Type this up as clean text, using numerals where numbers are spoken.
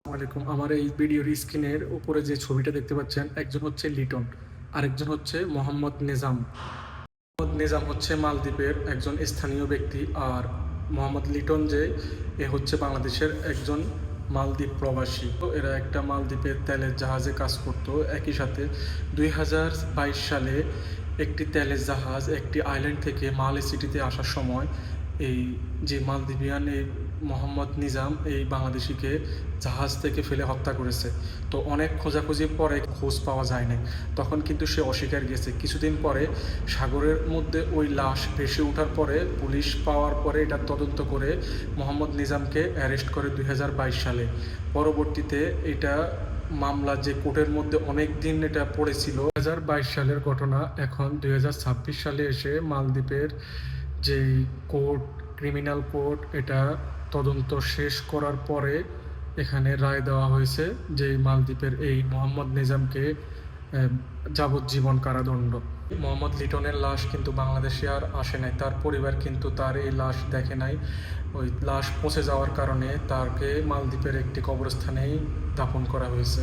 আসসালামাইকুম। আমার এই ভিডিওর স্ক্রিনের উপরে যে ছবিটা দেখতে পাচ্ছেন, একজন হচ্ছে লিটন, আরেকজন হচ্ছে মোহাম্মদ নিজাম। মোহাম্মদ নিজাম হচ্ছে মালদ্বীপের একজন স্থানীয় ব্যক্তি, আর মোহাম্মদ লিটন যে এ হচ্ছে বাংলাদেশের একজন মালদ্বীপ প্রবাসী। তো এরা একটা মালদ্বীপের তেলের জাহাজে কাজ করত। একই সাথে 2022 সালে একটি তেলের জাহাজ একটি আইল্যান্ড থেকে মালে সিটিতে আসার সময় এই যে মালদ্বীপিয়ান এই মোহাম্মদ নিজাম এই বাংলাদেশিকে জাহাজ থেকে ফেলে হত্যা করেছে। তো অনেক খোঁজাখুঁজির পরে খোঁজ পাওয়া যায় না, তখন কিন্তু সে অস্বীকার গেছে। কিছুদিন পরে সাগরের মধ্যে ওই লাশ ভেসে ওঠার পরে পুলিশ পাওয়ার পরে এটা তদন্ত করে মোহাম্মদ নিজামকে অ্যারেস্ট করে 2022 সালে। পরবর্তীতে এটা মামলা যে কোর্টের মধ্যে অনেক দিন এটা পড়েছিল। 2022 সালের ঘটনা এখন 2026 সালে এসে মালদ্বীপের যেই কোর্ট, ক্রিমিনাল কোর্ট, এটা তদন্ত শেষ করার পরে এখানে রায় দেওয়া হয়েছে যে মালদ্বীপের এই মোহাম্মদ নিজামকে যাবজ্জীবন কারাদণ্ড। মোহাম্মদ লিটনের লাশ কিন্তু বাংলাদেশে আর আসে নাই, তার পরিবার কিন্তু তার এই লাশ দেখে নাই। ওই লাশ পচে যাওয়ার কারণে তাকে মালদ্বীপের একটি কবরস্থানেই দাফন করা হয়েছে।